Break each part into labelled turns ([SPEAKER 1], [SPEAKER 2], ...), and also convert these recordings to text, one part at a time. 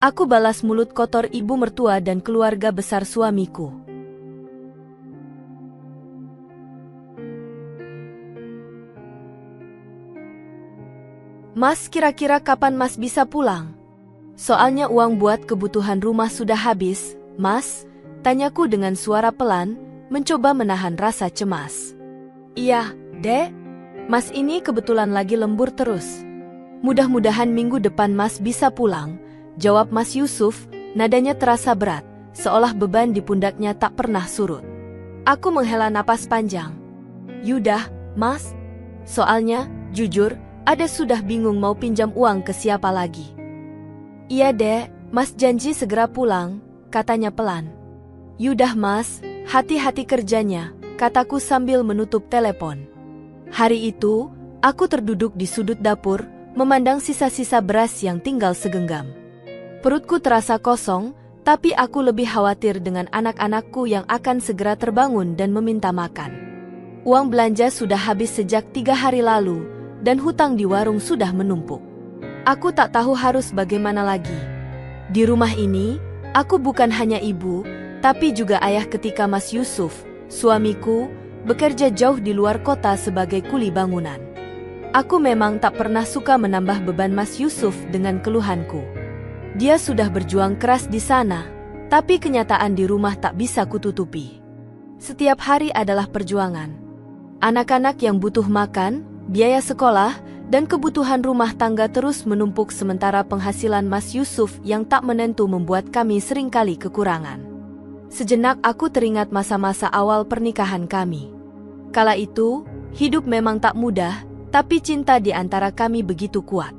[SPEAKER 1] Aku balas mulut kotor ibu mertua dan keluarga besar suamiku. Mas, kira-kira kapan Mas bisa pulang? Soalnya uang buat kebutuhan rumah sudah habis, Mas, tanyaku dengan suara pelan, mencoba menahan rasa cemas. Iya, Dek. Mas ini kebetulan lagi lembur terus. Mudah-mudahan minggu depan Mas bisa pulang, jawab Mas Yusuf, nadanya terasa berat, seolah beban di pundaknya tak pernah surut. Aku menghela napas panjang. Yudah, Mas. Soalnya, jujur, Ade sudah bingung mau pinjam uang ke siapa lagi. Iya Dek, Mas janji segera pulang, katanya pelan. Yudah Mas, hati-hati kerjanya, kataku sambil menutup telepon. Hari itu, aku terduduk di sudut dapur, memandang sisa-sisa beras yang tinggal segenggam. Perutku terasa kosong, tapi aku lebih khawatir dengan anak-anakku yang akan segera terbangun dan meminta makan. Uang belanja sudah habis sejak 3 hari lalu, dan hutang di warung sudah menumpuk. Aku tak tahu harus bagaimana lagi. Di rumah ini, aku bukan hanya ibu, tapi juga ayah ketika Mas Yusuf, suamiku, bekerja jauh di luar kota sebagai kuli bangunan. Aku memang tak pernah suka menambah beban Mas Yusuf dengan keluhanku. Dia sudah berjuang keras di sana, tapi kenyataan di rumah tak bisa kututupi. Setiap hari adalah perjuangan. Anak-anak yang butuh makan, biaya sekolah, dan kebutuhan rumah tangga terus menumpuk sementara penghasilan Mas Yusuf yang tak menentu membuat kami seringkali kekurangan. Sejenak aku teringat masa-masa awal pernikahan kami. Kala itu, hidup memang tak mudah, tapi cinta di antara kami begitu kuat.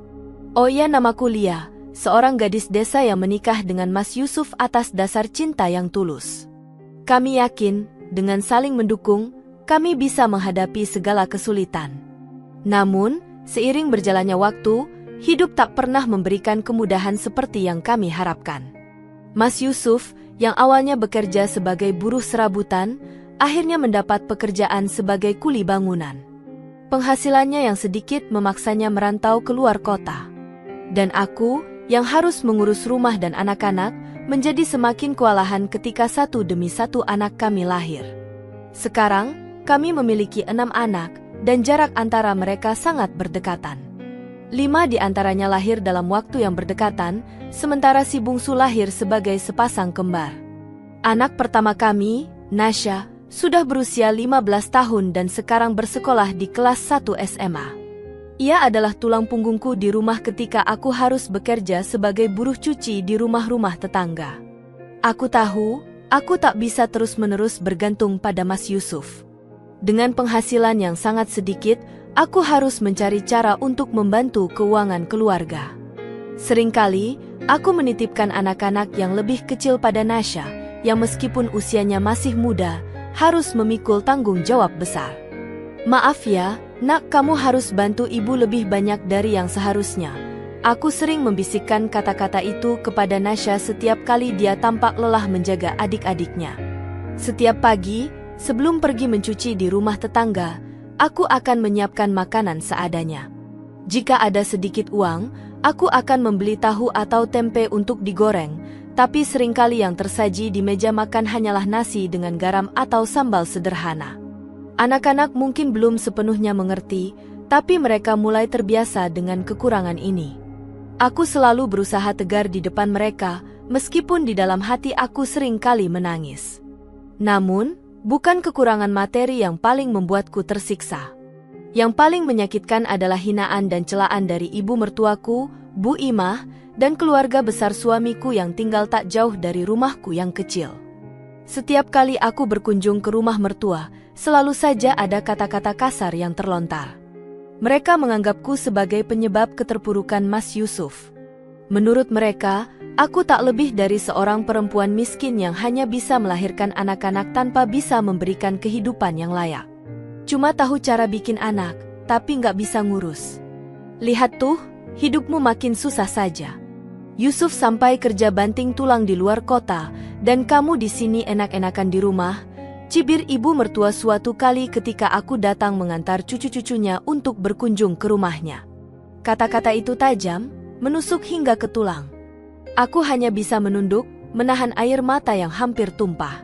[SPEAKER 1] Oh iya, namaku Lia, seorang gadis desa yang menikah dengan Mas Yusuf atas dasar cinta yang tulus. Kami yakin, dengan saling mendukung, kami bisa menghadapi segala kesulitan. Namun, seiring berjalannya waktu, hidup tak pernah memberikan kemudahan seperti yang kami harapkan. Mas Yusuf, yang awalnya bekerja sebagai buruh serabutan, akhirnya mendapat pekerjaan sebagai kuli bangunan. Penghasilannya yang sedikit memaksanya merantau keluar kota. Dan aku, yang harus mengurus rumah dan anak-anak, menjadi semakin kewalahan ketika satu demi satu anak kami lahir. Sekarang, kami memiliki 6 anak, dan jarak antara mereka sangat berdekatan. 5 di antaranya lahir dalam waktu yang berdekatan, sementara si bungsu lahir sebagai sepasang kembar. Anak pertama kami, Nasya, sudah berusia 15 tahun dan sekarang bersekolah di kelas 1 SMA. Ia adalah tulang punggungku di rumah ketika aku harus bekerja sebagai buruh cuci di rumah-rumah tetangga. Aku tahu, aku tak bisa terus-menerus bergantung pada Mas Yusuf. Dengan penghasilan yang sangat sedikit, aku harus mencari cara untuk membantu keuangan keluarga. Seringkali, aku menitipkan anak-anak yang lebih kecil pada Nasya, yang meskipun usianya masih muda, harus memikul tanggung jawab besar. Maaf ya, nak, kamu harus bantu ibu lebih banyak dari yang seharusnya. Aku sering membisikkan kata-kata itu kepada Nasya setiap kali dia tampak lelah menjaga adik-adiknya. Setiap pagi, sebelum pergi mencuci di rumah tetangga, aku akan menyiapkan makanan seadanya. Jika ada sedikit uang, aku akan membeli tahu atau tempe untuk digoreng, tapi seringkali yang tersaji di meja makan hanyalah nasi dengan garam atau sambal sederhana. Anak-anak mungkin belum sepenuhnya mengerti, tapi mereka mulai terbiasa dengan kekurangan ini. Aku selalu berusaha tegar di depan mereka, meskipun di dalam hati aku seringkali menangis. Namun, bukan kekurangan materi yang paling membuatku tersiksa. Yang paling menyakitkan adalah hinaan dan celaan dari ibu mertuaku, Bu Imah, dan keluarga besar suamiku yang tinggal tak jauh dari rumahku yang kecil. Setiap kali aku berkunjung ke rumah mertua, selalu saja ada kata-kata kasar yang terlontar. Mereka menganggapku sebagai penyebab keterpurukan Mas Yusuf. Menurut mereka, aku tak lebih dari seorang perempuan miskin yang hanya bisa melahirkan anak-anak tanpa bisa memberikan kehidupan yang layak. Cuma tahu cara bikin anak, tapi nggak bisa ngurus. Lihat tuh, hidupmu makin susah saja. Yusuf sampai kerja banting tulang di luar kota, dan kamu di sini enak-enakan di rumah, cibir ibu mertua suatu kali ketika aku datang mengantar cucu-cucunya untuk berkunjung ke rumahnya. Kata-kata itu tajam, menusuk hingga ke tulang. Aku hanya bisa menunduk, menahan air mata yang hampir tumpah.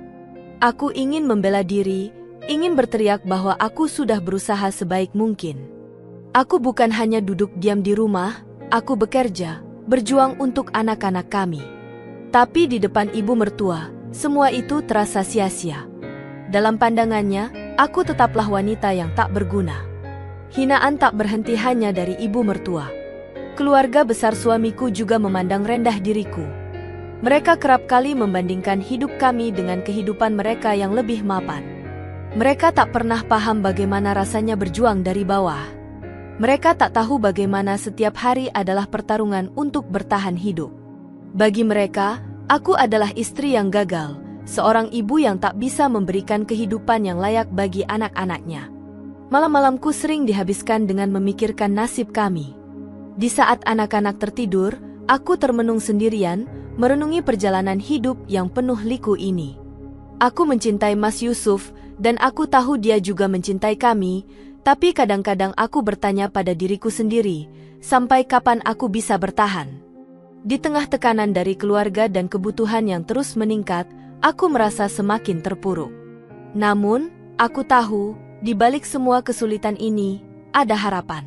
[SPEAKER 1] Aku ingin membela diri, ingin berteriak bahwa aku sudah berusaha sebaik mungkin. Aku bukan hanya duduk diam di rumah, aku bekerja, berjuang untuk anak-anak kami. Tapi di depan ibu mertua, semua itu terasa sia-sia. Dalam pandangannya, aku tetaplah wanita yang tak berguna. Hinaan tak berhenti hanya dari ibu mertua. Keluarga besar suamiku juga memandang rendah diriku. Mereka kerap kali membandingkan hidup kami dengan kehidupan mereka yang lebih mapan. Mereka tak pernah paham bagaimana rasanya berjuang dari bawah. Mereka tak tahu bagaimana setiap hari adalah pertarungan untuk bertahan hidup. Bagi mereka, aku adalah istri yang gagal, seorang ibu yang tak bisa memberikan kehidupan yang layak bagi anak-anaknya. Malam-malamku sering dihabiskan dengan memikirkan nasib kami. Di saat anak-anak tertidur, aku termenung sendirian, merenungi perjalanan hidup yang penuh liku ini. Aku mencintai Mas Yusuf, dan aku tahu dia juga mencintai kami, tapi kadang-kadang aku bertanya pada diriku sendiri, sampai kapan aku bisa bertahan? Di tengah tekanan dari keluarga dan kebutuhan yang terus meningkat, aku merasa semakin terpuruk. Namun, aku tahu, di balik semua kesulitan ini, ada harapan.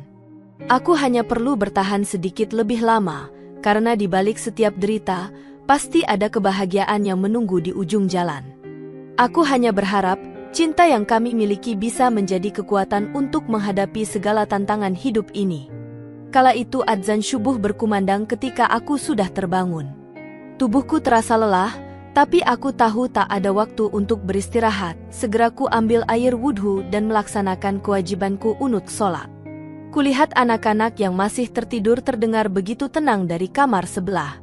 [SPEAKER 1] Aku hanya perlu bertahan sedikit lebih lama, karena di balik setiap derita, pasti ada kebahagiaan yang menunggu di ujung jalan. Aku hanya berharap, cinta yang kami miliki bisa menjadi kekuatan untuk menghadapi segala tantangan hidup ini. Kala itu adzan syubuh berkumandang ketika aku sudah terbangun. Tubuhku terasa lelah, tapi aku tahu tak ada waktu untuk beristirahat. Segera ku ambil air wudhu dan melaksanakan kewajibanku unut sholat. Kulihat anak-anak yang masih tertidur terdengar begitu tenang dari kamar sebelah.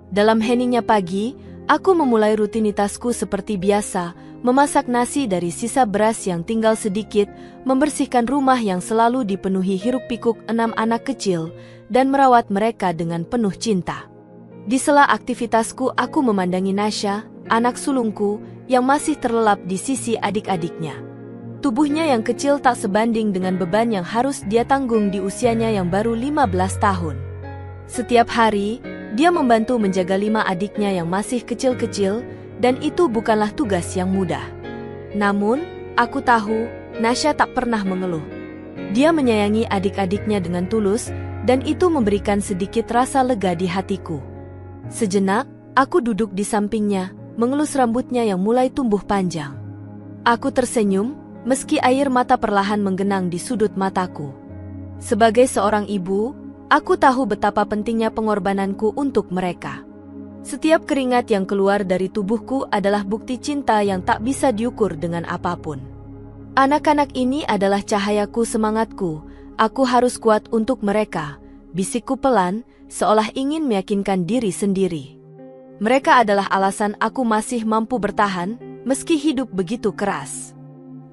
[SPEAKER 1] Dalam heningnya pagi, aku memulai rutinitasku seperti biasa, memasak nasi dari sisa beras yang tinggal sedikit, membersihkan rumah yang selalu dipenuhi hiruk-pikuk 6 anak kecil, dan merawat mereka dengan penuh cinta. Di sela aktivitasku aku memandangi Nasya, anak sulungku, yang masih terlelap di sisi adik-adiknya. Tubuhnya yang kecil tak sebanding dengan beban yang harus dia tanggung di usianya yang baru 15 tahun. Setiap hari, dia membantu menjaga 5 adiknya yang masih kecil-kecil, dan itu bukanlah tugas yang mudah. Namun, aku tahu, Nasya tak pernah mengeluh. Dia menyayangi adik-adiknya dengan tulus, dan itu memberikan sedikit rasa lega di hatiku. Sejenak, aku duduk di sampingnya, mengelus rambutnya yang mulai tumbuh panjang. Aku tersenyum, meski air mata perlahan menggenang di sudut mataku. Sebagai seorang ibu, aku tahu betapa pentingnya pengorbananku untuk mereka. Setiap keringat yang keluar dari tubuhku adalah bukti cinta yang tak bisa diukur dengan apapun. Anak-anak ini adalah cahayaku, semangatku. Aku harus kuat untuk mereka, bisikku pelan, seolah ingin meyakinkan diri sendiri. Mereka adalah alasan aku masih mampu bertahan, meski hidup begitu keras.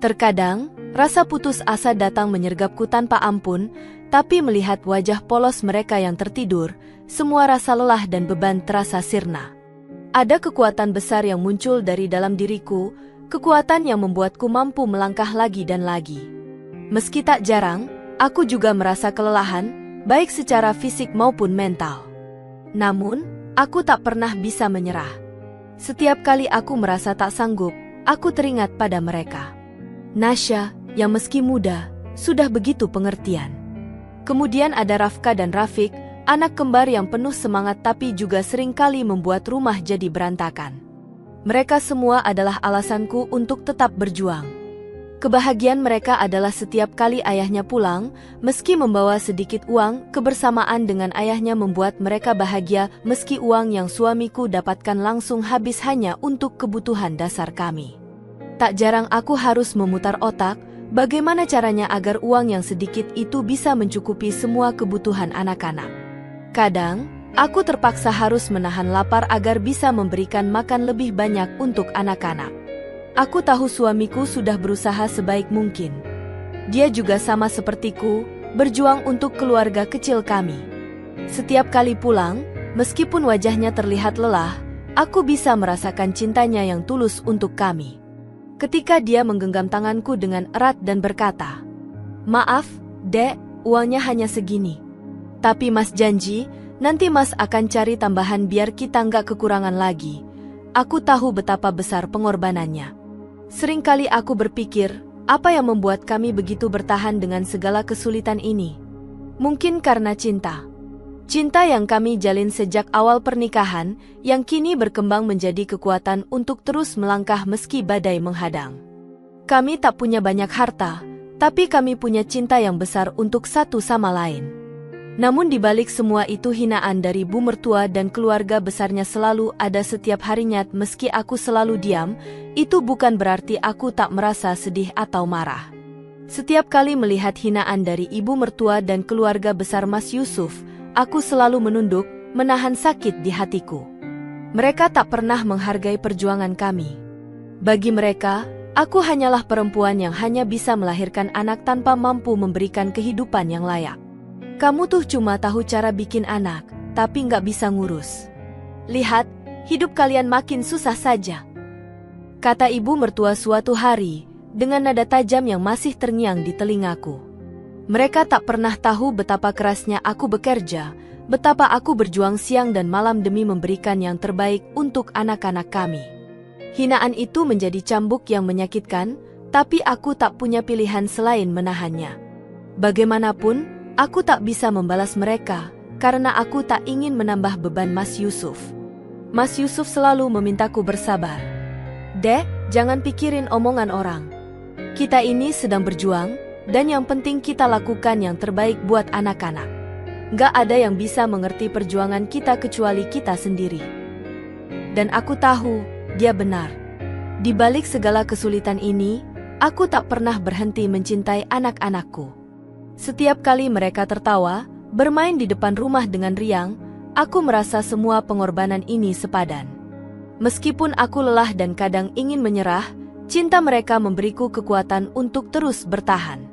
[SPEAKER 1] Terkadang, rasa putus asa datang menyergapku tanpa ampun, tapi melihat wajah polos mereka yang tertidur, semua rasa lelah dan beban terasa sirna. Ada kekuatan besar yang muncul dari dalam diriku, kekuatan yang membuatku mampu melangkah lagi dan lagi. Meski tak jarang, aku juga merasa kelelahan, baik secara fisik maupun mental. Namun, aku tak pernah bisa menyerah. Setiap kali aku merasa tak sanggup, aku teringat pada mereka. Nasya, yang meski muda, sudah begitu pengertian. Kemudian ada Rafka dan Rafik, anak kembar yang penuh semangat tapi juga seringkali membuat rumah jadi berantakan. Mereka semua adalah alasanku untuk tetap berjuang. Kebahagiaan mereka adalah setiap kali ayahnya pulang, meski membawa sedikit uang, kebersamaan dengan ayahnya membuat mereka bahagia meski uang yang suamiku dapatkan langsung habis hanya untuk kebutuhan dasar kami. Tak jarang aku harus memutar otak, bagaimana caranya agar uang yang sedikit itu bisa mencukupi semua kebutuhan anak-anak. Kadang, aku terpaksa harus menahan lapar agar bisa memberikan makan lebih banyak untuk anak-anak. Aku tahu suamiku sudah berusaha sebaik mungkin. Dia juga sama sepertiku, berjuang untuk keluarga kecil kami. Setiap kali pulang, meskipun wajahnya terlihat lelah, aku bisa merasakan cintanya yang tulus untuk kami. Ketika dia menggenggam tanganku dengan erat dan berkata, "Maaf, Dek, uangnya hanya segini. Tapi Mas janji, Nanti Mas akan cari tambahan biar kita nggak kekurangan lagi. Aku tahu betapa besar pengorbanannya. Seringkali aku berpikir, apa yang membuat kami begitu bertahan dengan segala kesulitan ini? Mungkin karena cinta. Cinta yang kami jalin sejak awal pernikahan, yang kini berkembang menjadi kekuatan untuk terus melangkah meski badai menghadang. Kami tak punya banyak harta, tapi kami punya cinta yang besar untuk satu sama lain. Namun di balik semua itu hinaan dari ibu mertua dan keluarga besarnya selalu ada setiap harinya. Meski aku selalu diam, itu bukan berarti aku tak merasa sedih atau marah. Setiap kali melihat hinaan dari ibu mertua dan keluarga besar Mas Yusuf, aku selalu menunduk, menahan sakit di hatiku. Mereka tak pernah menghargai perjuangan kami. Bagi mereka, aku hanyalah perempuan yang hanya bisa melahirkan anak tanpa mampu memberikan kehidupan yang layak. Kamu tuh cuma tahu cara bikin anak, tapi nggak bisa ngurus. Lihat, hidup kalian makin susah saja. Kata ibu mertua suatu hari, dengan nada tajam yang masih terngiang di telingaku. Mereka tak pernah tahu betapa kerasnya aku bekerja, betapa aku berjuang siang dan malam demi memberikan yang terbaik untuk anak-anak kami. Hinaan itu menjadi cambuk yang menyakitkan, tapi aku tak punya pilihan selain menahannya. Bagaimanapun, aku tak bisa membalas mereka, karena aku tak ingin menambah beban Mas Yusuf. Mas Yusuf selalu memintaku bersabar. Dek, jangan pikirin omongan orang. Kita ini sedang berjuang, dan yang penting kita lakukan yang terbaik buat anak-anak. Gak ada yang bisa mengerti perjuangan kita kecuali kita sendiri. Dan aku tahu, dia benar. Di balik segala kesulitan ini, aku tak pernah berhenti mencintai anak-anakku. Setiap kali mereka tertawa, bermain di depan rumah dengan riang, aku merasa semua pengorbanan ini sepadan. Meskipun aku lelah dan kadang ingin menyerah, cinta mereka memberiku kekuatan untuk terus bertahan.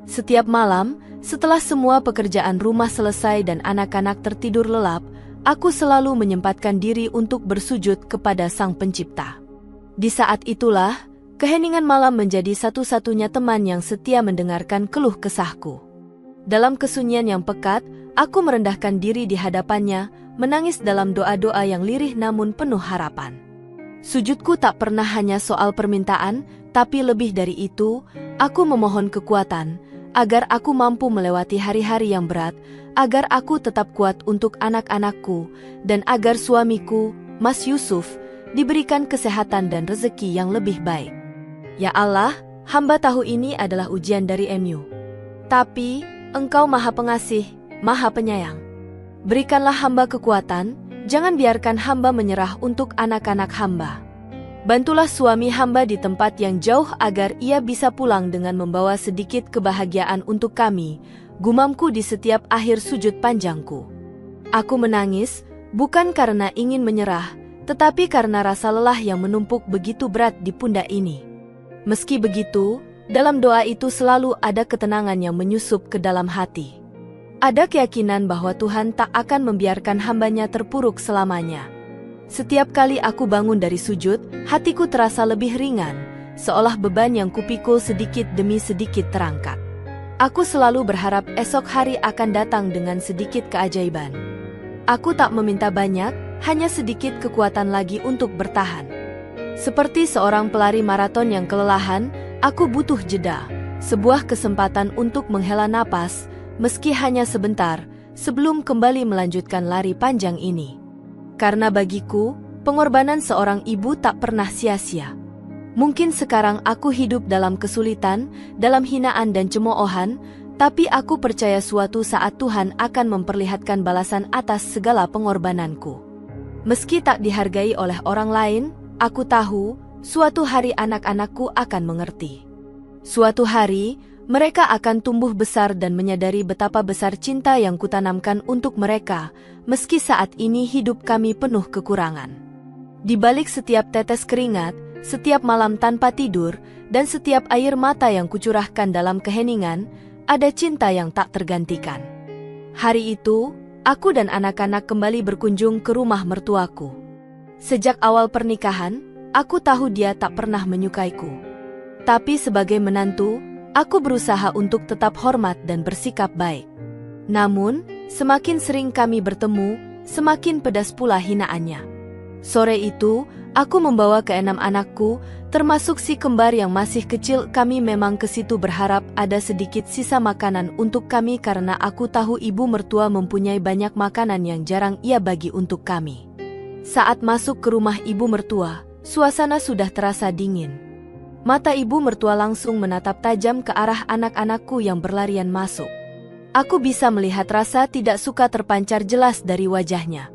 [SPEAKER 1] Setiap malam, setelah semua pekerjaan rumah selesai dan anak-anak tertidur lelap, aku selalu menyempatkan diri untuk bersujud kepada Sang Pencipta. Di saat itulah, keheningan malam menjadi satu-satunya teman yang setia mendengarkan keluh kesahku. Dalam kesunyian yang pekat, aku merendahkan diri di hadapannya, menangis dalam doa-doa yang lirih namun penuh harapan. Sujudku tak pernah hanya soal permintaan, tapi lebih dari itu, aku memohon kekuatan, agar aku mampu melewati hari-hari yang berat, agar aku tetap kuat untuk anak-anakku, dan agar suamiku, Mas Yusuf, diberikan kesehatan dan rezeki yang lebih baik. Ya Allah, hamba tahu ini adalah ujian dari MU. Tapi, Engkau Maha Pengasih, Maha Penyayang. Berikanlah hamba kekuatan, jangan biarkan hamba menyerah untuk anak-anak hamba. Bantulah suami hamba di tempat yang jauh agar ia bisa pulang dengan membawa sedikit kebahagiaan untuk kami, gumamku di setiap akhir sujud panjangku. Aku menangis, bukan karena ingin menyerah, tetapi karena rasa lelah yang menumpuk begitu berat di pundak ini. Meski begitu, dalam doa itu selalu ada ketenangan yang menyusup ke dalam hati. Ada keyakinan bahwa Tuhan tak akan membiarkan hambanya terpuruk selamanya. Setiap kali aku bangun dari sujud, hatiku terasa lebih ringan, seolah beban yang kupikul sedikit demi sedikit terangkat. Aku selalu berharap esok hari akan datang dengan sedikit keajaiban. Aku tak meminta banyak, hanya sedikit kekuatan lagi untuk bertahan. Seperti seorang pelari maraton yang kelelahan, aku butuh jeda, sebuah kesempatan untuk menghela napas, meski hanya sebentar, sebelum kembali melanjutkan lari panjang ini. Karena bagiku, pengorbanan seorang ibu tak pernah sia-sia. Mungkin sekarang aku hidup dalam kesulitan, dalam hinaan dan cemoohan, tapi aku percaya suatu saat Tuhan akan memperlihatkan balasan atas segala pengorbananku. Meski tak dihargai oleh orang lain, aku tahu, suatu hari anak-anakku akan mengerti. Suatu hari, mereka akan tumbuh besar dan menyadari betapa besar cinta yang kutanamkan untuk mereka, meski saat ini hidup kami penuh kekurangan. Di balik setiap tetes keringat, setiap malam tanpa tidur, dan setiap air mata yang kucurahkan dalam keheningan, ada cinta yang tak tergantikan. Hari itu, aku dan anak-anak kembali berkunjung ke rumah mertuaku. Sejak awal pernikahan, aku tahu dia tak pernah menyukaiku. Tapi sebagai menantu, aku berusaha untuk tetap hormat dan bersikap baik. Namun, Semakin sering kami bertemu, semakin pedas pula hinaannya. Sore itu, aku membawa keenam anakku, termasuk si kembar yang masih kecil. Kami memang ke situ berharap ada sedikit sisa makanan untuk kami karena aku tahu ibu mertua mempunyai banyak makanan yang jarang ia bagi untuk kami. Saat masuk ke rumah ibu mertua, suasana sudah terasa dingin. Mata ibu mertua langsung menatap tajam ke arah anak-anakku yang berlarian masuk. Aku bisa melihat rasa tidak suka terpancar jelas dari wajahnya.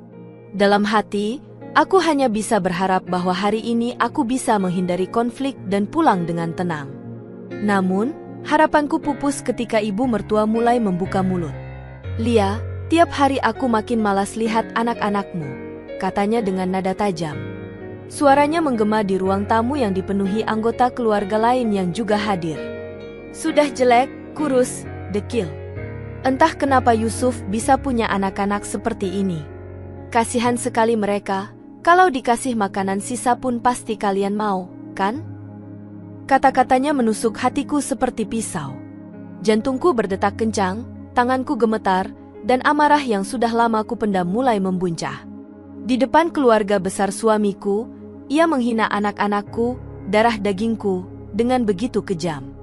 [SPEAKER 1] Dalam hati, aku hanya bisa berharap bahwa hari ini aku bisa menghindari konflik dan pulang dengan tenang. Namun, harapanku pupus ketika ibu mertua mulai membuka mulut. "Lia, tiap hari aku makin malas lihat anak-anakmu," katanya dengan nada tajam. Suaranya menggema di ruang tamu yang dipenuhi anggota keluarga lain yang juga hadir. "Sudah jelek, kurus, dekil. Entah kenapa Yusuf bisa punya anak-anak seperti ini. Kasihan sekali mereka, kalau dikasih makanan sisa pun pasti kalian mau, kan?" Kata-katanya menusuk hatiku seperti pisau. Jantungku berdetak kencang, tanganku gemetar, dan amarah yang sudah lama kupendam mulai membuncah. Di depan keluarga besar suamiku, ia menghina anak-anakku, darah dagingku, dengan begitu kejam.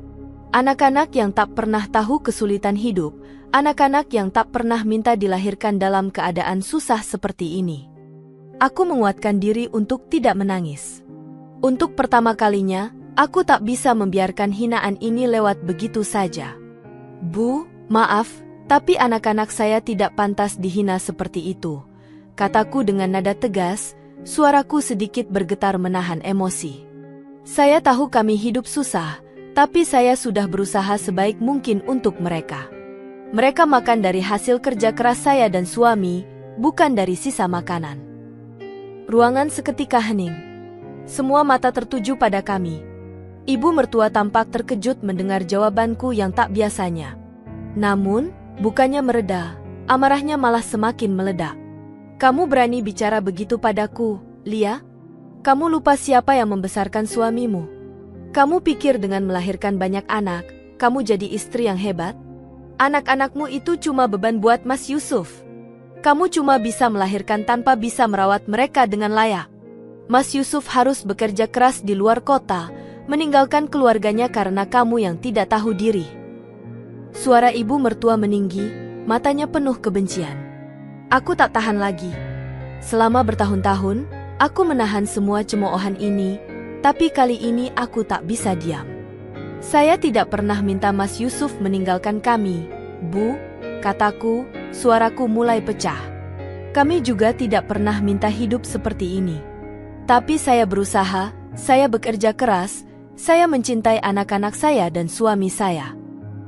[SPEAKER 1] Anak-anak yang tak pernah tahu kesulitan hidup, anak-anak yang tak pernah minta dilahirkan dalam keadaan susah seperti ini. Aku menguatkan diri untuk tidak menangis. Untuk pertama kalinya, aku tak bisa membiarkan hinaan ini lewat begitu saja. "Bu, maaf, tapi anak-anak saya tidak pantas dihina seperti itu," kataku dengan nada tegas, suaraku sedikit bergetar menahan emosi. "Saya tahu kami hidup susah, tapi saya sudah berusaha sebaik mungkin untuk mereka. Mereka makan dari hasil kerja keras saya dan suami, bukan dari sisa makanan." Ruangan seketika hening. Semua mata tertuju pada kami. Ibu mertua tampak terkejut mendengar jawabanku yang tak biasanya. Namun, bukannya mereda, amarahnya malah semakin meledak. "Kamu berani bicara begitu padaku, Lia? Kamu lupa siapa yang membesarkan suamimu? Kamu pikir dengan melahirkan banyak anak, kamu jadi istri yang hebat? Anak-anakmu itu cuma beban buat Mas Yusuf. Kamu cuma bisa melahirkan tanpa bisa merawat mereka dengan layak. Mas Yusuf harus bekerja keras di luar kota, meninggalkan keluarganya karena kamu yang tidak tahu diri." Suara ibu mertua meninggi, matanya penuh kebencian. Aku tak tahan lagi. Selama bertahun-tahun, aku menahan semua cemoohan ini, tapi kali ini aku tak bisa diam. "Saya tidak pernah minta Mas Yusuf meninggalkan kami, Bu," kataku, suaraku mulai pecah. "Kami juga tidak pernah minta hidup seperti ini. Tapi saya berusaha, saya bekerja keras, saya mencintai anak-anak saya dan suami saya.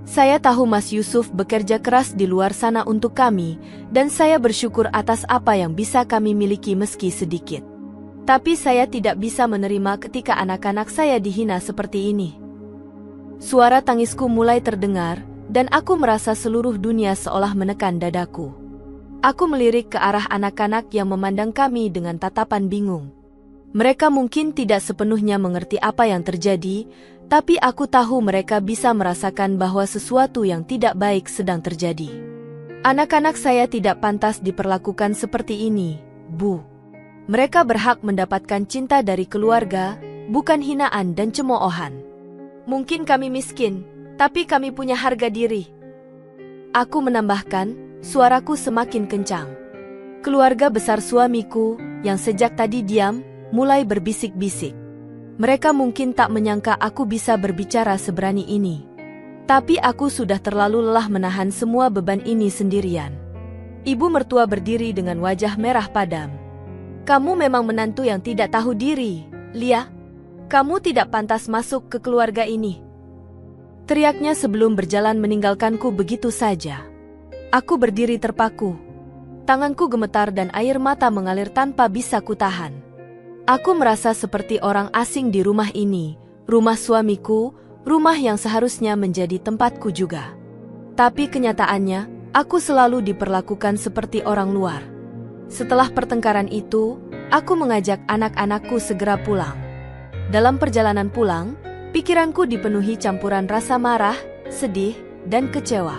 [SPEAKER 1] Saya tahu Mas Yusuf bekerja keras di luar sana untuk kami, dan saya bersyukur atas apa yang bisa kami miliki meski sedikit. Tapi saya tidak bisa menerima ketika anak-anak saya dihina seperti ini." Suara tangisku mulai terdengar, dan aku merasa seluruh dunia seolah menekan dadaku. Aku melirik ke arah anak-anak yang memandang kami dengan tatapan bingung. Mereka mungkin tidak sepenuhnya mengerti apa yang terjadi, tapi aku tahu mereka bisa merasakan bahwa sesuatu yang tidak baik sedang terjadi. "Anak-anak saya tidak pantas diperlakukan seperti ini, Bu. Mereka berhak mendapatkan cinta dari keluarga, bukan hinaan dan cemoohan. Mungkin kami miskin, tapi kami punya harga diri." Aku menambahkan, suaraku semakin kencang. Keluarga besar suamiku, yang sejak tadi diam, mulai berbisik-bisik. Mereka mungkin tak menyangka aku bisa berbicara seberani ini. Tapi aku sudah terlalu lelah menahan semua beban ini sendirian. Ibu mertua berdiri dengan wajah merah padam. "Kamu memang menantu yang tidak tahu diri, Lia. Kamu tidak pantas masuk ke keluarga ini," teriaknya sebelum berjalan meninggalkanku begitu saja. Aku berdiri terpaku. Tanganku gemetar dan air mata mengalir tanpa bisa kutahan. Aku merasa seperti orang asing di rumah ini, rumah suamiku, rumah yang seharusnya menjadi tempatku juga. Tapi kenyataannya, aku selalu diperlakukan seperti orang luar. Setelah pertengkaran itu, aku mengajak anak-anakku segera pulang. Dalam perjalanan pulang, pikiranku dipenuhi campuran rasa marah, sedih, dan kecewa.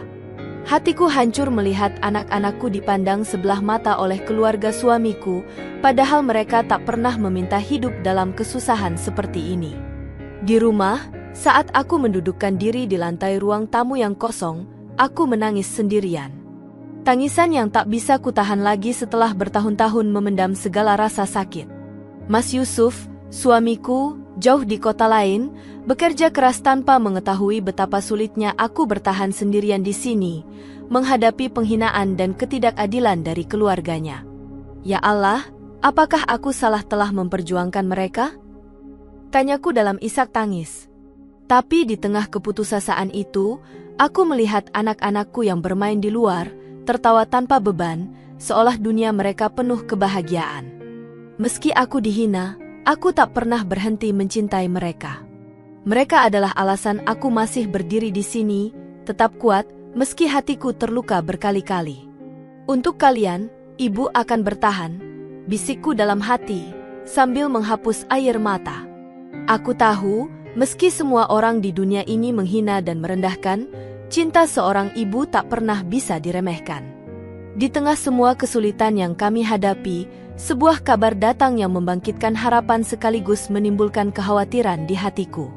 [SPEAKER 1] Hatiku hancur melihat anak-anakku dipandang sebelah mata oleh keluarga suamiku, padahal mereka tak pernah meminta hidup dalam kesusahan seperti ini. Di rumah, saat aku mendudukkan diri di lantai ruang tamu yang kosong, aku menangis sendirian. Tangisan yang tak bisa kutahan lagi setelah bertahun-tahun memendam segala rasa sakit. Mas Yusuf, suamiku, jauh di kota lain, bekerja keras tanpa mengetahui betapa sulitnya aku bertahan sendirian di sini, menghadapi penghinaan dan ketidakadilan dari keluarganya. Ya Allah, apakah aku salah telah memperjuangkan mereka? Tanyaku dalam isak tangis. Tapi di tengah keputusasaan itu, aku melihat anak-anakku yang bermain di luar, tertawa tanpa beban, seolah dunia mereka penuh kebahagiaan. Meski aku dihina, aku tak pernah berhenti mencintai mereka. Mereka adalah alasan aku masih berdiri di sini, tetap kuat, meski hatiku terluka berkali-kali. Untuk kalian, ibu akan bertahan, bisikku dalam hati, sambil menghapus air mata. Aku tahu, meski semua orang di dunia ini menghina dan merendahkan, cinta seorang ibu tak pernah bisa diremehkan. Di tengah semua kesulitan yang kami hadapi, sebuah kabar datang yang membangkitkan harapan sekaligus menimbulkan kekhawatiran di hatiku.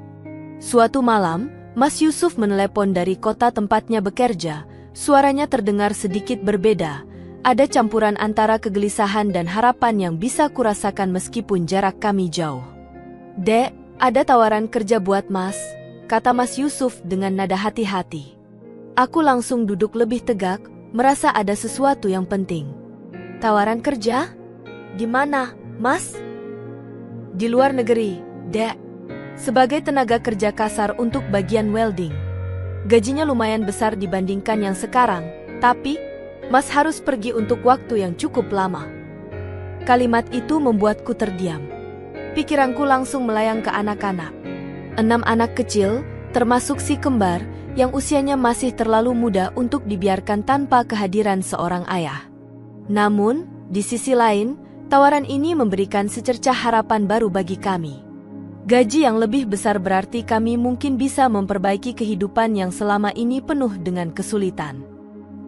[SPEAKER 1] Suatu malam, Mas Yusuf menelepon dari kota tempatnya bekerja. Suaranya terdengar sedikit berbeda. Ada campuran antara kegelisahan dan harapan yang bisa kurasakan meskipun jarak kami jauh. "Dek, ada tawaran kerja buat Mas," kata Mas Yusuf dengan nada hati-hati. Aku langsung duduk lebih tegak, merasa ada sesuatu yang penting. "Tawaran kerja? Di mana, Mas?" "Di luar negeri, Dek. Sebagai tenaga kerja kasar untuk bagian welding. Gajinya lumayan besar dibandingkan yang sekarang, tapi Mas harus pergi untuk waktu yang cukup lama." Kalimat itu membuatku terdiam. Pikiranku langsung melayang ke anak-anak. 6 anak kecil, termasuk si kembar, yang usianya masih terlalu muda untuk dibiarkan tanpa kehadiran seorang ayah. Namun, di sisi lain, tawaran ini memberikan secercah harapan baru bagi kami. Gaji yang lebih besar berarti kami mungkin bisa memperbaiki kehidupan yang selama ini penuh dengan kesulitan.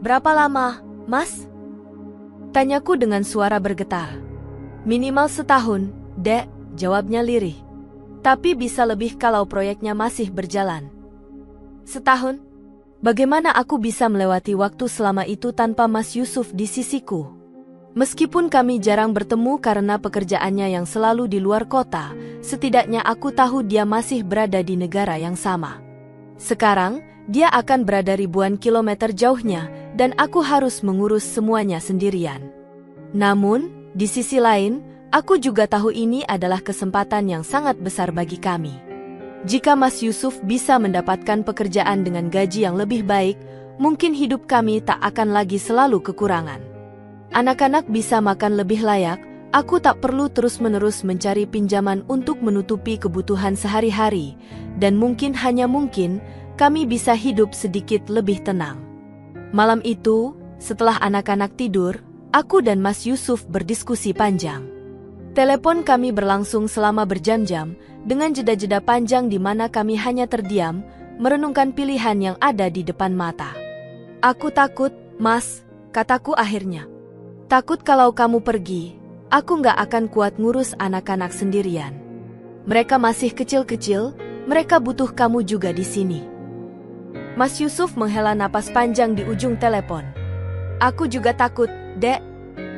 [SPEAKER 1] "Berapa lama, Mas?" tanyaku dengan suara bergetar. "Minimal setahun, Dek," jawabnya lirih. "Tapi bisa lebih kalau proyeknya masih berjalan." "Setahun? Bagaimana aku bisa melewati waktu selama itu tanpa Mas Yusuf di sisiku?" Meskipun kami jarang bertemu karena pekerjaannya yang selalu di luar kota, setidaknya aku tahu dia masih berada di negara yang sama. Sekarang, dia akan berada ribuan kilometer jauhnya, dan aku harus mengurus semuanya sendirian. Namun, di sisi lain, aku juga tahu ini adalah kesempatan yang sangat besar bagi kami. Jika Mas Yusuf bisa mendapatkan pekerjaan dengan gaji yang lebih baik, mungkin hidup kami tak akan lagi selalu kekurangan. Anak-anak bisa makan lebih layak, aku tak perlu terus-menerus mencari pinjaman untuk menutupi kebutuhan sehari-hari, dan mungkin hanya mungkin, kami bisa hidup sedikit lebih tenang. Malam itu, setelah anak-anak tidur, aku dan Mas Yusuf berdiskusi panjang. Telepon kami berlangsung selama berjam-jam, dengan jeda-jeda panjang di mana kami hanya terdiam, merenungkan pilihan yang ada di depan mata. "Aku takut, Mas," kataku akhirnya. "Takut kalau kamu pergi, aku nggak akan kuat ngurus anak-anak sendirian. Mereka masih kecil-kecil, mereka butuh kamu juga di sini." Mas Yusuf menghela napas panjang di ujung telepon. "Aku juga takut, Dek.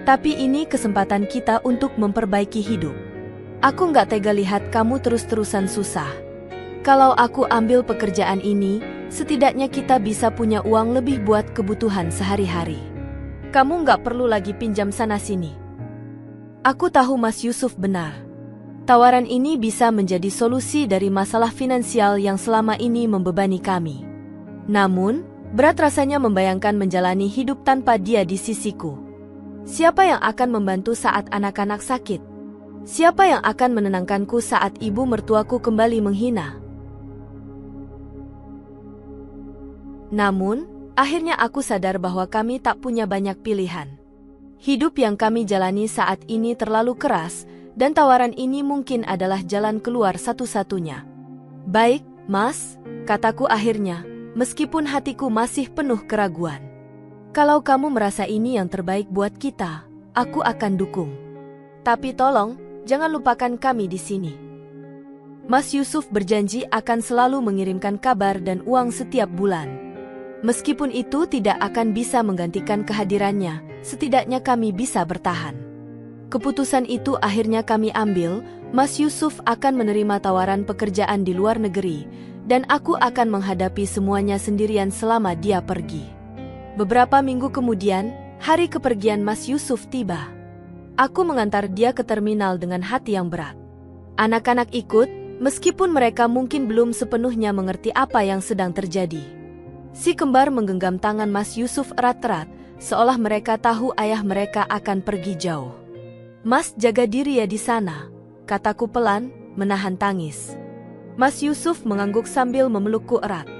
[SPEAKER 1] Tapi ini kesempatan kita untuk memperbaiki hidup. Aku nggak tega lihat kamu terus-terusan susah. Kalau aku ambil pekerjaan ini, setidaknya kita bisa punya uang lebih buat kebutuhan sehari-hari. Kamu nggak perlu lagi pinjam sana-sini." Aku tahu Mas Yusuf benar. Tawaran ini bisa menjadi solusi dari masalah finansial yang selama ini membebani kami. Namun, berat rasanya membayangkan menjalani hidup tanpa dia di sisiku. Siapa yang akan membantu saat anak-anak sakit? Siapa yang akan menenangkanku saat ibu mertuaku kembali menghina? Namun, akhirnya aku sadar bahwa kami tak punya banyak pilihan. Hidup yang kami jalani saat ini terlalu keras, dan tawaran ini mungkin adalah jalan keluar satu-satunya. "Baik, Mas," kataku akhirnya, meskipun hatiku masih penuh keraguan. Kalau kamu merasa ini yang terbaik buat kita, aku akan dukung. Tapi tolong, jangan lupakan kami di sini. Mas Yusuf berjanji akan selalu mengirimkan kabar dan uang setiap bulan. Meskipun itu tidak akan bisa menggantikan kehadirannya, setidaknya kami bisa bertahan. Keputusan itu akhirnya kami ambil. Mas Yusuf akan menerima tawaran pekerjaan di luar negeri, dan aku akan menghadapi semuanya sendirian selama dia pergi. Beberapa minggu kemudian, hari kepergian Mas Yusuf tiba. Aku mengantar dia ke terminal dengan hati yang berat. Anak-anak ikut, meskipun mereka mungkin belum sepenuhnya mengerti apa yang sedang terjadi. Si kembar menggenggam tangan Mas Yusuf erat-erat, seolah mereka tahu ayah mereka akan pergi jauh. "Mas, jaga diri ya di sana," kataku pelan, menahan tangis. Mas Yusuf mengangguk sambil memelukku erat.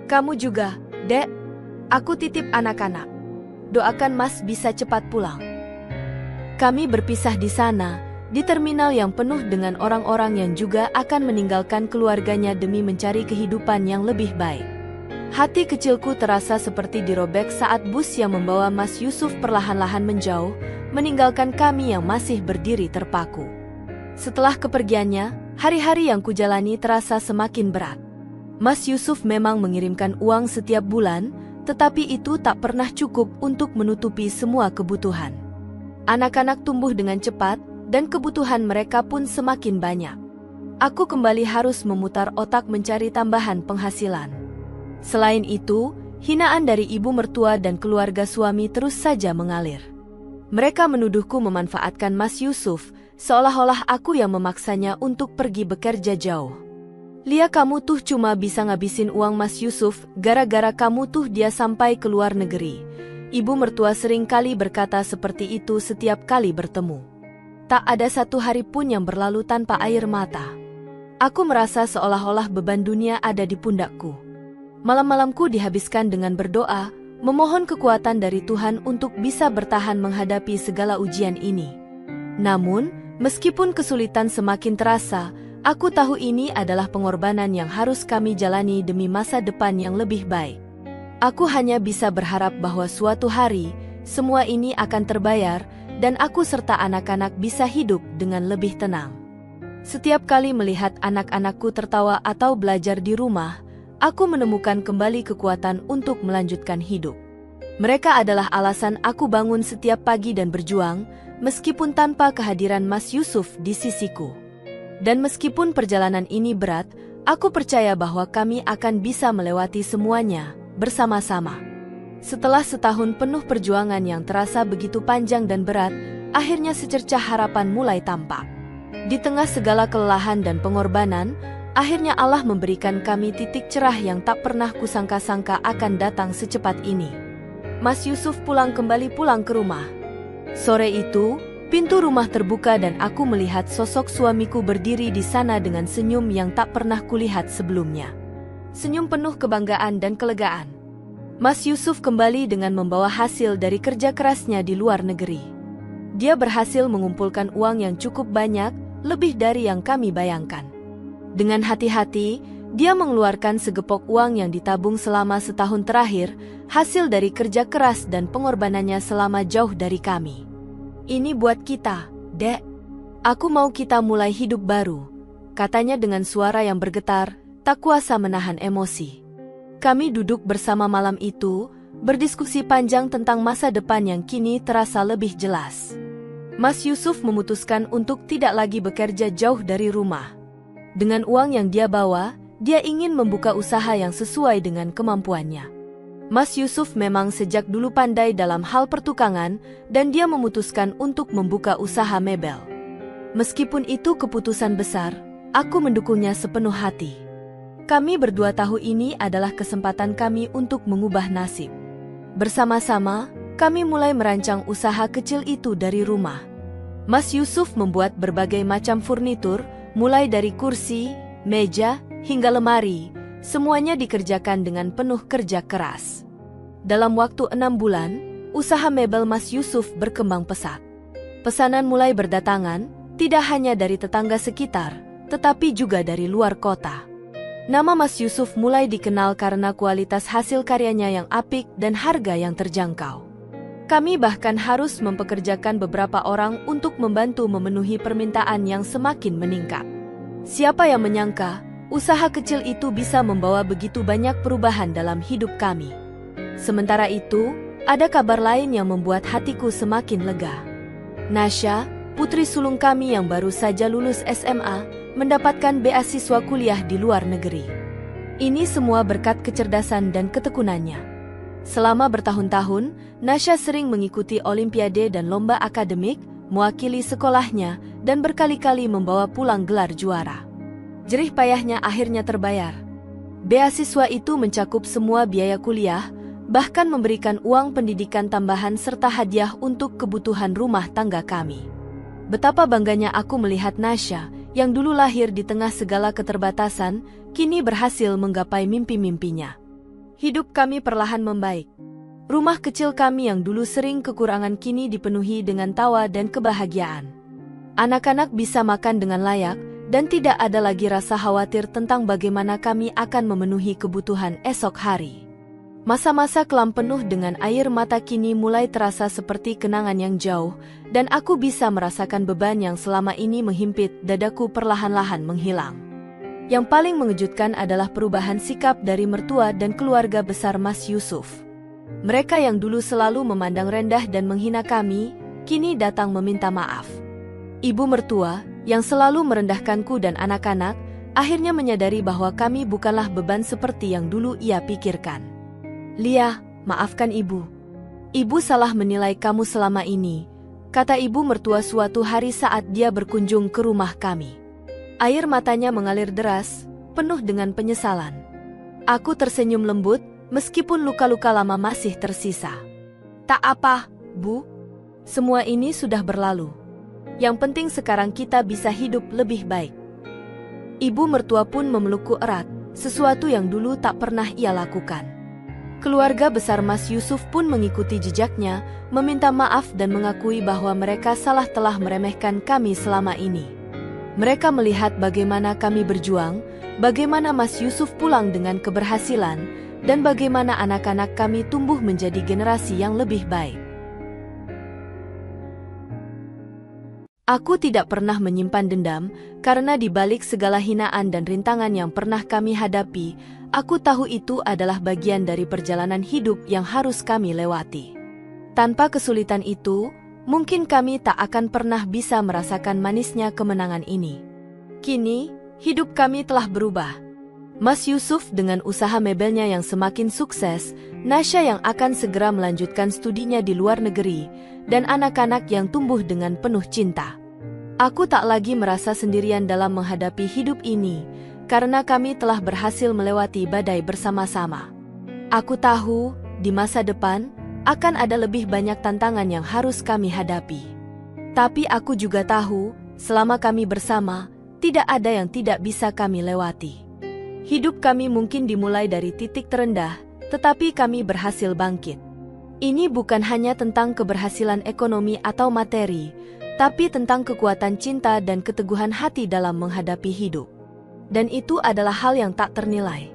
[SPEAKER 1] "Kamu juga, Dek. Aku titip anak-anak. Doakan Mas bisa cepat pulang." Kami berpisah di sana, di terminal yang penuh dengan orang-orang yang juga akan meninggalkan keluarganya demi mencari kehidupan yang lebih baik. Hati kecilku terasa seperti dirobek saat bus yang membawa Mas Yusuf perlahan-lahan menjauh, meninggalkan kami yang masih berdiri terpaku. Setelah kepergiannya, hari-hari yang kujalani terasa semakin berat. Mas Yusuf memang mengirimkan uang setiap bulan, tetapi itu tak pernah cukup untuk menutupi semua kebutuhan. Anak-anak tumbuh dengan cepat, dan kebutuhan mereka pun semakin banyak. Aku kembali harus memutar otak mencari tambahan penghasilan. Selain itu, hinaan dari ibu mertua dan keluarga suami terus saja mengalir. Mereka menuduhku memanfaatkan Mas Yusuf, seolah-olah aku yang memaksanya untuk pergi bekerja jauh. "Lia, kamu tuh cuma bisa ngabisin uang Mas Yusuf, gara-gara kamu tuh dia sampai ke luar negeri." Ibu mertua sering kali berkata seperti itu setiap kali bertemu. Tak ada satu hari pun yang berlalu tanpa air mata. Aku merasa seolah-olah beban dunia ada di pundakku. Malam-malamku dihabiskan dengan berdoa, memohon kekuatan dari Tuhan untuk bisa bertahan menghadapi segala ujian ini. Namun, meskipun kesulitan semakin terasa, aku tahu ini adalah pengorbanan yang harus kami jalani demi masa depan yang lebih baik. Aku hanya bisa berharap bahwa suatu hari, semua ini akan terbayar, dan aku serta anak-anak bisa hidup dengan lebih tenang. Setiap kali melihat anak-anakku tertawa atau belajar di rumah, aku menemukan kembali kekuatan untuk melanjutkan hidup. Mereka adalah alasan aku bangun setiap pagi dan berjuang, meskipun tanpa kehadiran Mas Yusuf di sisiku. Dan meskipun perjalanan ini berat, aku percaya bahwa kami akan bisa melewati semuanya bersama-sama. Setelah setahun penuh perjuangan yang terasa begitu panjang dan berat, akhirnya secercah harapan mulai tampak. Di tengah segala kelelahan dan pengorbanan, akhirnya Allah memberikan kami titik cerah yang tak pernah kusangka-sangka akan datang secepat ini. Mas Yusuf kembali pulang ke rumah. Sore itu, pintu rumah terbuka dan aku melihat sosok suamiku berdiri di sana dengan senyum yang tak pernah kulihat sebelumnya. Senyum penuh kebanggaan dan kelegaan. Mas Yusuf kembali dengan membawa hasil dari kerja kerasnya di luar negeri. Dia berhasil mengumpulkan uang yang cukup banyak, lebih dari yang kami bayangkan. Dengan hati-hati, dia mengeluarkan segepok uang yang ditabung selama setahun terakhir, hasil dari kerja keras dan pengorbanannya selama jauh dari kami. "Ini buat kita, Dek. Aku mau kita mulai hidup baru," katanya dengan suara yang bergetar, tak kuasa menahan emosi. Kami duduk bersama malam itu, berdiskusi panjang tentang masa depan yang kini terasa lebih jelas. Mas Yusuf memutuskan untuk tidak lagi bekerja jauh dari rumah. Dengan uang yang dia bawa, dia ingin membuka usaha yang sesuai dengan kemampuannya. Mas Yusuf memang sejak dulu pandai dalam hal pertukangan, dan dia memutuskan untuk membuka usaha mebel. Meskipun itu keputusan besar, aku mendukungnya sepenuh hati. Kami berdua tahu ini adalah kesempatan kami untuk mengubah nasib. Bersama-sama, kami mulai merancang usaha kecil itu dari rumah. Mas Yusuf membuat berbagai macam furnitur, mulai dari kursi, meja, hingga lemari, semuanya dikerjakan dengan penuh kerja keras. Dalam waktu 6 bulan, usaha mebel Mas Yusuf berkembang pesat. Pesanan mulai berdatangan, tidak hanya dari tetangga sekitar, tetapi juga dari luar kota. Nama Mas Yusuf mulai dikenal karena kualitas hasil karyanya yang apik dan harga yang terjangkau. Kami bahkan harus mempekerjakan beberapa orang untuk membantu memenuhi permintaan yang semakin meningkat. Siapa yang menyangka, usaha kecil itu bisa membawa begitu banyak perubahan dalam hidup kami. Sementara itu, ada kabar lain yang membuat hatiku semakin lega. Nasya, putri sulung kami yang baru saja lulus SMA, mendapatkan beasiswa kuliah di luar negeri. Ini semua berkat kecerdasan dan ketekunannya. Selama bertahun-tahun, Nasya sering mengikuti olimpiade dan lomba akademik, mewakili sekolahnya, dan berkali-kali membawa pulang gelar juara. Jerih payahnya akhirnya terbayar. Beasiswa itu mencakup semua biaya kuliah, bahkan memberikan uang pendidikan tambahan serta hadiah untuk kebutuhan rumah tangga kami. Betapa bangganya aku melihat Nasya, yang dulu lahir di tengah segala keterbatasan, kini berhasil menggapai mimpi-mimpinya. Hidup kami perlahan membaik. Rumah kecil kami yang dulu sering kekurangan kini dipenuhi dengan tawa dan kebahagiaan. Anak-anak bisa makan dengan layak, dan tidak ada lagi rasa khawatir tentang bagaimana kami akan memenuhi kebutuhan esok hari. Masa-masa kelam penuh dengan air mata kini mulai terasa seperti kenangan yang jauh, dan aku bisa merasakan beban yang selama ini menghimpit dadaku perlahan-lahan menghilang. Yang paling mengejutkan adalah perubahan sikap dari mertua dan keluarga besar Mas Yusuf. Mereka yang dulu selalu memandang rendah dan menghina kami, kini datang meminta maaf. Ibu mertua, yang selalu merendahkanku dan anak-anak, akhirnya menyadari bahwa kami bukanlah beban seperti yang dulu ia pikirkan. "Lia, maafkan ibu. Ibu salah menilai kamu selama ini," kata ibu mertua suatu hari saat dia berkunjung ke rumah kami. Air matanya mengalir deras, penuh dengan penyesalan. Aku tersenyum lembut, meskipun luka-luka lama masih tersisa. "Tak apa, Bu. Semua ini sudah berlalu. Yang penting sekarang kita bisa hidup lebih baik." Ibu mertua pun memelukku erat, sesuatu yang dulu tak pernah ia lakukan. Keluarga besar Mas Yusuf pun mengikuti jejaknya, meminta maaf dan mengakui bahwa mereka salah telah meremehkan kami selama ini. Mereka melihat bagaimana kami berjuang, bagaimana Mas Yusuf pulang dengan keberhasilan, dan bagaimana anak-anak kami tumbuh menjadi generasi yang lebih baik. Aku tidak pernah menyimpan dendam, karena di balik segala hinaan dan rintangan yang pernah kami hadapi, aku tahu itu adalah bagian dari perjalanan hidup yang harus kami lewati. Tanpa kesulitan itu, mungkin kami tak akan pernah bisa merasakan manisnya kemenangan ini. Kini, hidup kami telah berubah. Mas Yusuf dengan usaha mebelnya yang semakin sukses, Nasya yang akan segera melanjutkan studinya di luar negeri, dan anak-anak yang tumbuh dengan penuh cinta. Aku tak lagi merasa sendirian dalam menghadapi hidup ini, karena kami telah berhasil melewati badai bersama-sama. Aku tahu, di masa depan, akan ada lebih banyak tantangan yang harus kami hadapi. Tapi aku juga tahu, selama kami bersama, tidak ada yang tidak bisa kami lewati. Hidup kami mungkin dimulai dari titik terendah, tetapi kami berhasil bangkit. Ini bukan hanya tentang keberhasilan ekonomi atau materi, tapi tentang kekuatan cinta dan keteguhan hati dalam menghadapi hidup. Dan itu adalah hal yang tak ternilai.